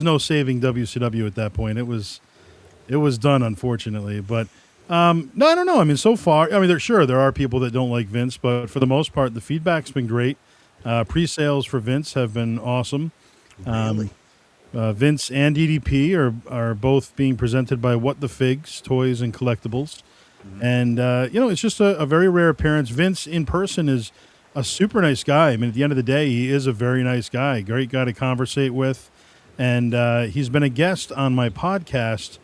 no saving WCW at that point. It was done, unfortunately. But no, I don't know. I mean, so far, I mean, there are people that don't like Vince, but for the most part, the feedback's been great. Pre-sales for Vince have been awesome. Really? Vince and DDP are both being presented by What the Figs Toys and Collectibles, Hmm. and it's just a very rare appearance. Vince in person is a super nice guy. I mean, at the end of the day, he is a very nice guy, great guy to conversate with, and he's been a guest on my podcast.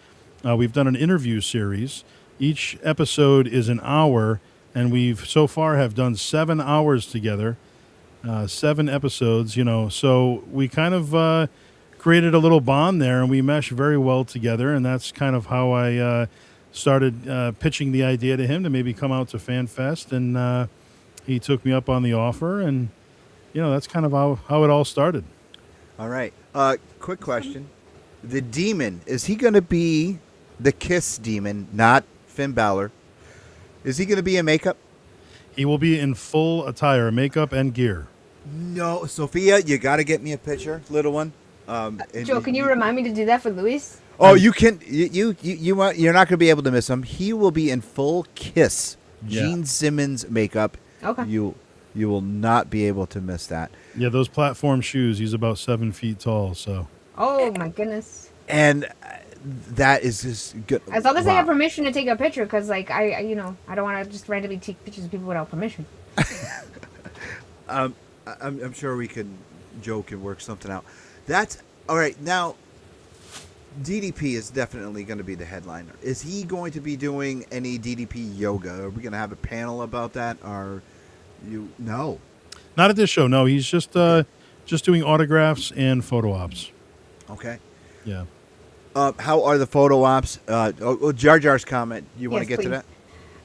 We've done an interview series. Each episode is an hour, and we've so far have done 7 hours together, 7 episodes. So we kind of created a little bond there, and we mesh very well together. And that's kind of how I started pitching the idea to him to maybe come out to FanFest, and he took me up on the offer, and that's kind of how it all started. All right. Quick question. The demon, is he going to be the Kiss demon, not Finn Balor? Is he going to be in makeup? He will be in full attire, makeup and gear. No, Sophia, you got to get me a picture, little one. And Joe, can you remind me to do that for Luis? Oh, you can. You're not going to be able to miss him. He will be in full Kiss Yeah. Gene Simmons makeup. Okay. You will not be able to miss that. Yeah, those platform shoes. He's about 7 feet tall. So Oh my goodness. And that is just good. As long as I Wow. have permission to take a picture, because like I don't want to just randomly take pictures of people without permission. I'm sure we can. Joe can work something out. That's all right. Now, DDP is definitely going to be the headliner. Is he going to be doing any DDP yoga? Are we going to have a panel about that? Or no? not at this show. No, he's just doing autographs and photo ops. Okay. Yeah. How are the photo ops? Jar Jar's comment. You want to Yes, get to please. that?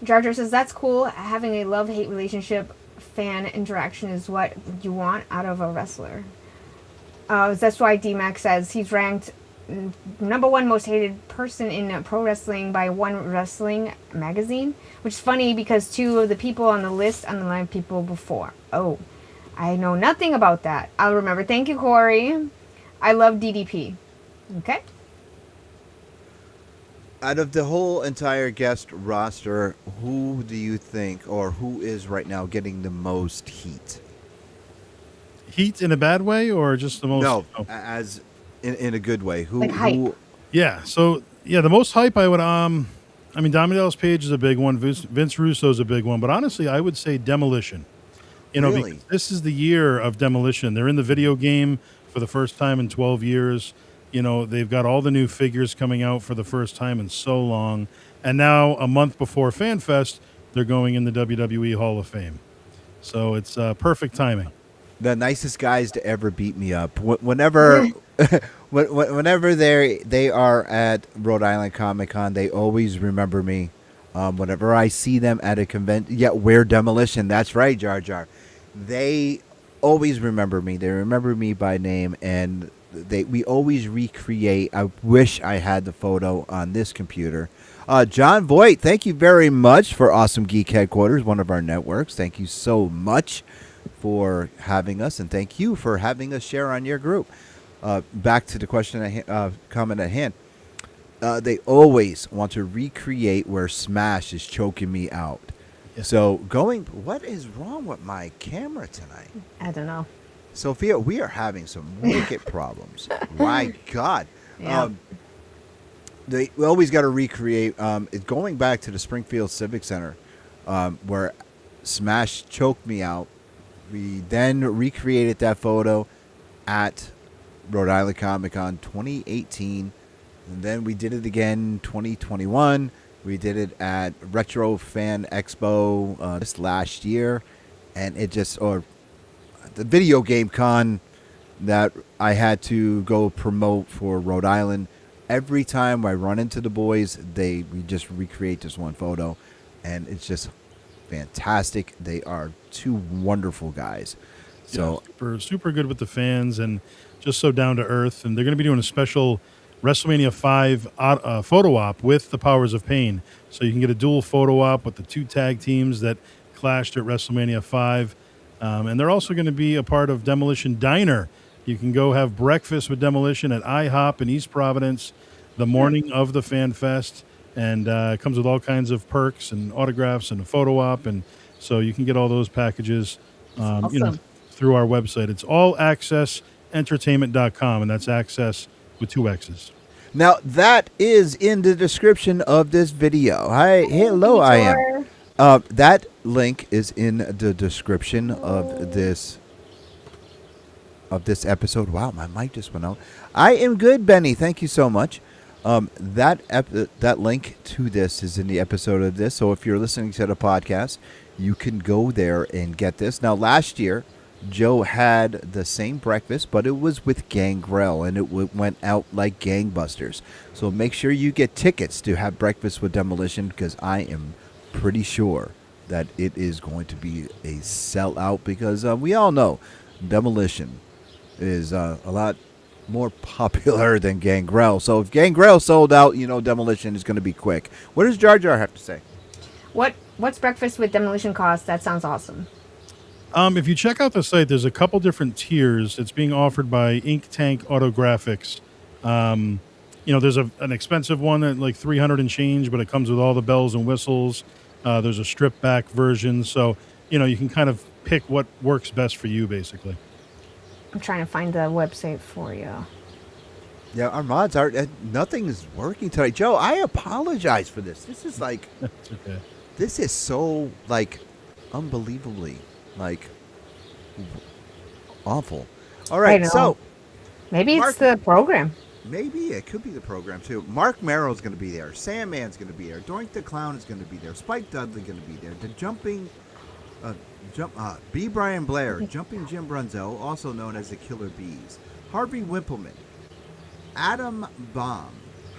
Jar Jar says that's cool. Having a love-hate relationship, fan interaction is what you want out of a wrestler. That's why D-Max says he's ranked number one most hated person in pro wrestling by One Wrestling magazine, which is funny because two of the people on the list underlined people before. Oh, I know nothing about that. I'll remember. Thank you, Corey. I love DDP. Okay. Out of the whole entire guest roster, who do you think, or who is right now getting the most heat? Heat in a bad way or just the most? No, Oh. as in a good way. Who? Like hype. Who? Yeah. So yeah, the most hype I would I mean, Diamond Dallas Page is a big one. Vince Russo is a big one, but honestly, I would say Demolition. Really? Because this is the year of Demolition. They're in the video game for the first time in 12 years. They've got all the new figures coming out for the first time in so long. And now, a month before FanFest, they're going in the WWE Hall of Fame. So it's perfect timing. The nicest guys to ever beat me up. Whenever, whenever they are at Rhode Island Comic Con, they always remember me. Whenever I see them at a convention, yeah, we're Demolition. That's right, Jar Jar. They always remember me. They remember me by name, and we always recreate. I wish I had the photo on this computer. John Voight, thank you very much for Awesome Geek Headquarters, one of our networks. Thank you so much for having us, and thank you for having us share on your group. Back to the question, comment at hand. They always want to recreate where Smash is choking me out. Yeah. So what is wrong with my camera tonight? I don't know. Sophia, we are having some wicked problems. My God. Yeah. We always got to recreate. Going back to the Springfield Civic Center, where Smash choked me out. We then recreated that photo at Rhode Island Comic Con 2018. And then we did it again 2021. We did it at Retro Fan Expo this last year. And the video game con that I had to go promote for Rhode Island. Every time I run into the boys, we just recreate this one photo. And it's just fantastic. They are two wonderful guys. So super, super good with the fans and just so down to earth. And they're going to be doing a special WrestleMania 5 photo op with the Powers of Pain. So you can get a dual photo op with the two tag teams that clashed at WrestleMania 5. And they're also going to be a part of Demolition Diner You can go have breakfast with Demolition at IHOP in East Providence the morning of the Fan Fest, and it comes with all kinds of perks and autographs and a photo op, and so you can get all those packages, Awesome. through our website. It's allaccessentertainment.com, and that's access with two X's. Now that is in the description of this video. Hi, hello, I am. That link is in the description of this episode. Wow, my mic just went out. I am good, Benny. Thank you so much. That link to this is in the episode of this. So if you're listening to the podcast, you can go there and get this. Now, last year, Joe had the same breakfast, but it was with Gangrel, and it went out like gangbusters. So make sure you get tickets to have breakfast with Demolition, because I am pretty sure that it is going to be a sellout, because we all know Demolition is a lot more popular than Gangrel. So if Gangrel sold out, Demolition is going to be quick. What does Jar Jar have to say? What's breakfast with Demolition cost? That sounds awesome. If you check out the site, there's a couple different tiers. It's being offered by Ink Tank Autographics. There's an expensive one at like $300 and change, but it comes with all the bells and whistles. There's a stripped back version, so you can kind of pick what works best for you, basically. I'm trying to find the website for you. Yeah, our mods are nothing is working tonight. Joe, I apologize for this. This is like It's okay. this is so unbelievably awful. All I right, know. so Maybe Mark- it's the program. maybe it could be the program too. Mark Merrill's going to be there. Sandman's going to be there. Doink the Clown is going to be there. Spike Dudley going to be there. The B. Brian Blair, Jumping Jim Brunzel, also known as the Killer Bees. Harvey Wippleman, Adam Baum,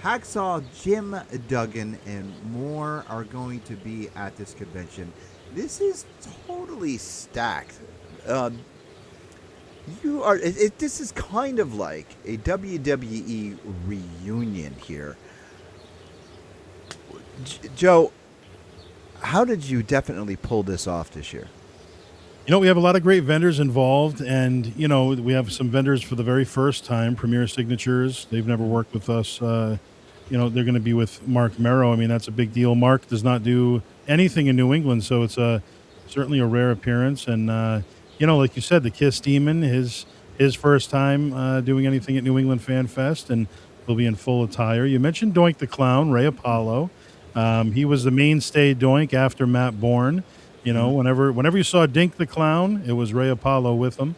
Hacksaw Jim Duggan, and more are going to be at this convention. This is totally stacked. This is kind of like a WWE reunion here. Joe, how did you definitely pull this off this year? We have a lot of great vendors involved, and we have some vendors for the very first time. Premier Signatures, they've never worked with us. They're going to be with Mark Merrow. I mean, that's a big deal. Mark does not do anything in New England, so it's certainly a rare appearance. And like you said, the Kiss Demon, his first time doing anything at New England Fan Fest, and he'll be in full attire. You mentioned Doink the Clown, Ray Apollo. He was the mainstay Doink after Matt Bourne. Whenever you saw Dink the Clown, it was Ray Apollo with him.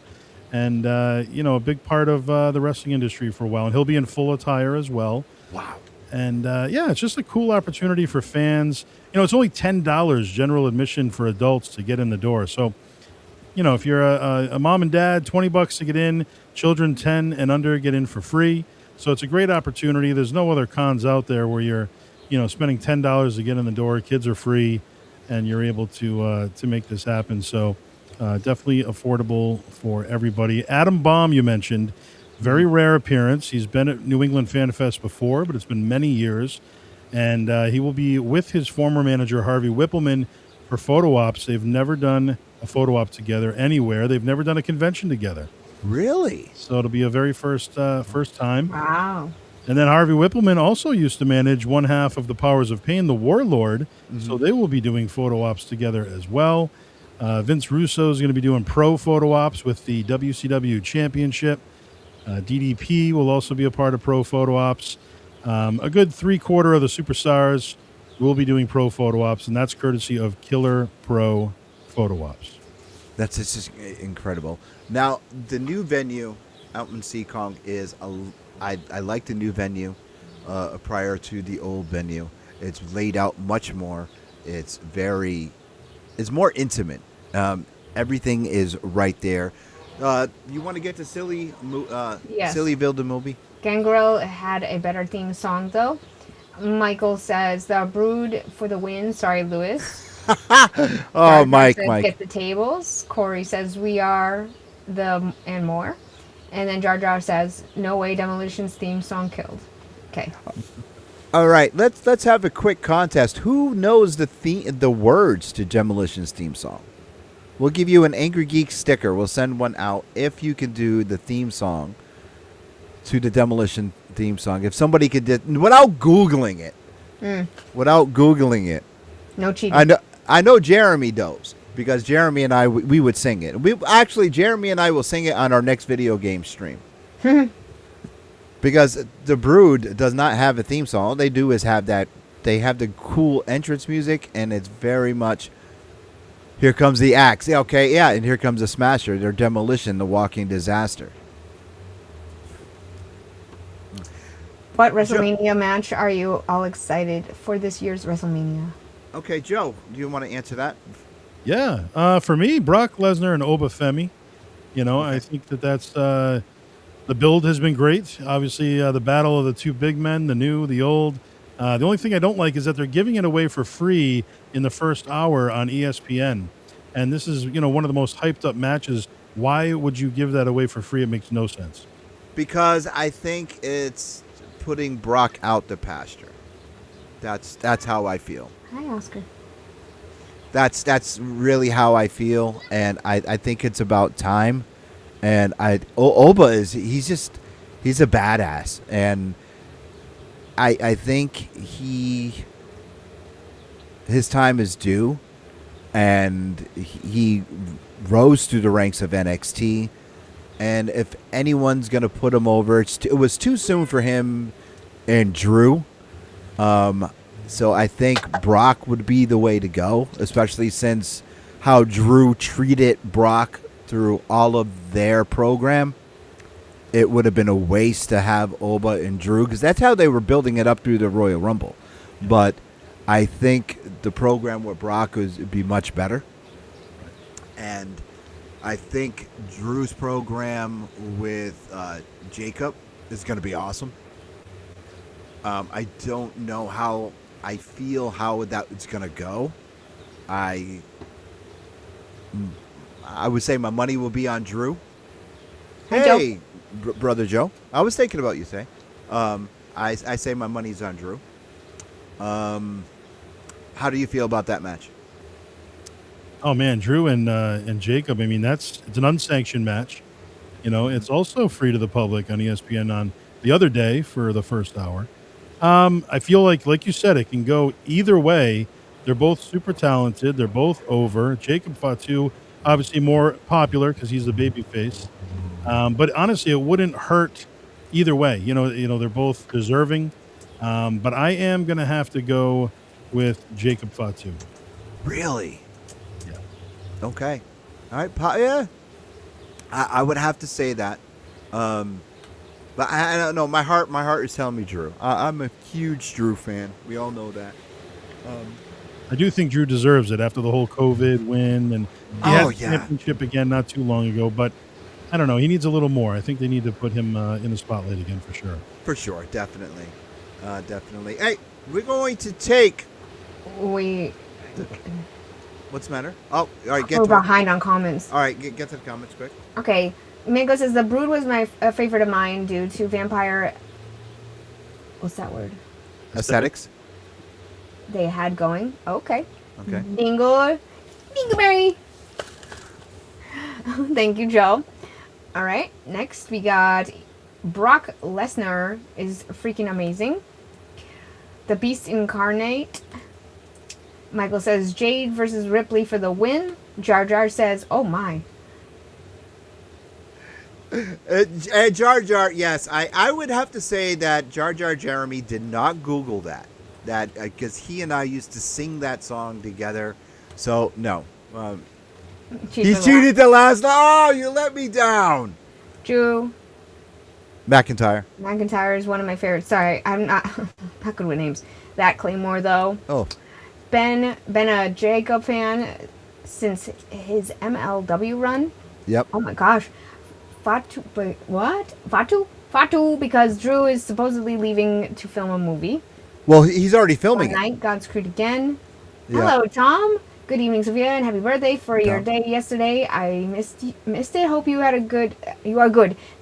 And, a big part of the wrestling industry for a while. And he'll be in full attire as well. Wow. And, it's just a cool opportunity for fans. It's only $10 general admission for adults to get in the door. So, if you're a mom and dad, $20 to get in. Children 10 and under get in for free. So it's a great opportunity. There's no other cons out there where you're, spending $10 to get in the door. Kids are free, and you're able to make this happen. So definitely affordable for everybody. Adam Baum, you mentioned, very rare appearance. He's been at New England Fan Fest before, but it's been many years. And he will be with his former manager, Harvey Wippleman, for photo ops. They've never done a photo op together anywhere. They've never done a convention together. Really? So it'll be a very first time. Wow. And then Harvey Wippleman also used to manage one half of the Powers of Pain, the Warlord. So they will be doing photo ops together as well. Vince Russo is going to be doing pro photo ops with the WCW Championship. DDP will also be a part of pro photo ops. A good 3/4 of the superstars will be doing pro photo ops, and that's courtesy of Killer Pro Photo Ops. That's just incredible. Now, the new venue out in Seekonk is I like the new venue prior to the old venue. It's laid out much more. It's more intimate. Everything is right there. You want to get to Yes. Sillyville the movie? Gangrel had a better theme song, though. Michael says, "The Brood for the win." Sorry, Lewis. Oh, Dark Mike. says, "Get the tables." Corey says, "We are the and more." And then Jar Jar says, "No way, Demolition's theme song killed." Okay. All right, let's have a quick contest. Who knows the words to Demolition's theme song? We'll give you an Angry Geek sticker. We'll send one out if you can do the theme song to the Demolition theme song. If somebody could without googling it, without googling it. No cheating. I know Jeremy knows because Jeremy and I we would sing it. Jeremy and I will sing it on our next video game stream. Because the Brood does not have a theme song. All they do is have that. They have the cool entrance music, and it's very much. Here comes the axe. Yeah, okay, yeah, and here comes the Smasher. Their Demolition, the walking disaster. What WrestleMania match are you all excited for this year's WrestleMania? Okay, Joe, do you want to answer that? Yeah, for me, Brock Lesnar and Oba Femi. I think that's the build has been great. Obviously, the battle of the two big men, the new, the old. The only thing I don't like is that they're giving it away for free in the first hour on ESPN. And this is, one of the most hyped up matches. Why would you give that away for free? It makes no sense. Because I think it's putting Brock out the pasture. That's how I feel. Hi, Oscar. That's really how I feel, and I think it's about time. And Oba he's a badass, and I think his time is due, and he rose through the ranks of NXT. And if anyone's gonna put him over, it was too soon for him and Drew. So I think Brock would be the way to go, especially since how Drew treated Brock through all of their program. It would have been a waste to have Oba and Drew, because that's how they were building it up through the Royal Rumble. But I think the program with Brock would be much better. And I think Drew's program with Jacob is going to be awesome. I don't know how I feel how that's going to go. I would say my money will be on Drew. Hey, Brother Joe. I was thinking about you, say. I say my money's on Drew. How do you feel about that match? Oh man, Drew and Jacob. I mean, it's an unsanctioned match. It's also free to the public on ESPN on the other day for the first hour. I feel like you said, it can go either way. They're both super talented. They're both over. Jacob Fatu, obviously more popular because he's the babyface. But honestly, it wouldn't hurt either way. They're both deserving. But I am going to have to go with Jacob Fatu. Really? Yeah. Okay. All right. Yeah. I would have to say that. But I don't know. My heart is telling me Drew. I'm a huge Drew fan. We all know that. I do think Drew deserves it after the whole COVID win, and he had the championship again not too long ago. But I don't know. He needs a little more. I think they need to put him in the spotlight again for sure. For sure, definitely, definitely. Hey, we're going to take. What's the matter? Oh, all right. We're behind on comments. All right, get to the comments quick. Okay. Mingo says the Brood was my favorite of mine due to vampire. What's that word? Aesthetics. They had going. Okay. Okay. Bingo. Berry. Thank you, Joe. All right. Next, we got Brock Lesnar is freaking amazing. The Beast Incarnate. Michael says Jade versus Ripley for the win. Jar Jar says, oh my. Jar Jar, yes. I would have to say that Jar Jar Jeremy did not Google that because he and I used to sing that song together. So no, he cheated the last. Oh, you let me down. Drew McIntyre is one of my favorites. Sorry, I'm not good with names. That Claymore though. Oh, been a Jacob fan since his MLW run. Yep. Oh my gosh. Fatu, wait, what? Fatu, because Drew is supposedly leaving to film a movie. Well, he's already filming it. God's Creed again. Yeah. Hello, Tom. Good evening, Sophia, and happy birthday for your day yesterday. I missed it. Hope you are good.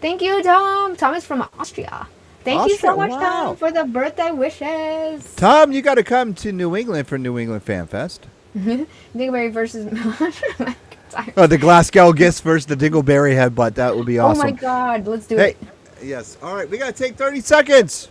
Thank you, Tom. Tom is from Austria. Thank you so much, Tom, for the birthday wishes. Tom, you got to come to New England for New England Fan Fest. Dingleberry versus time. Oh, the Glasgow Gifts versus the Dingleberry headbutt. That would be awesome. Oh my God, let's do Hey, it. yes. All right, we got to take 30 seconds.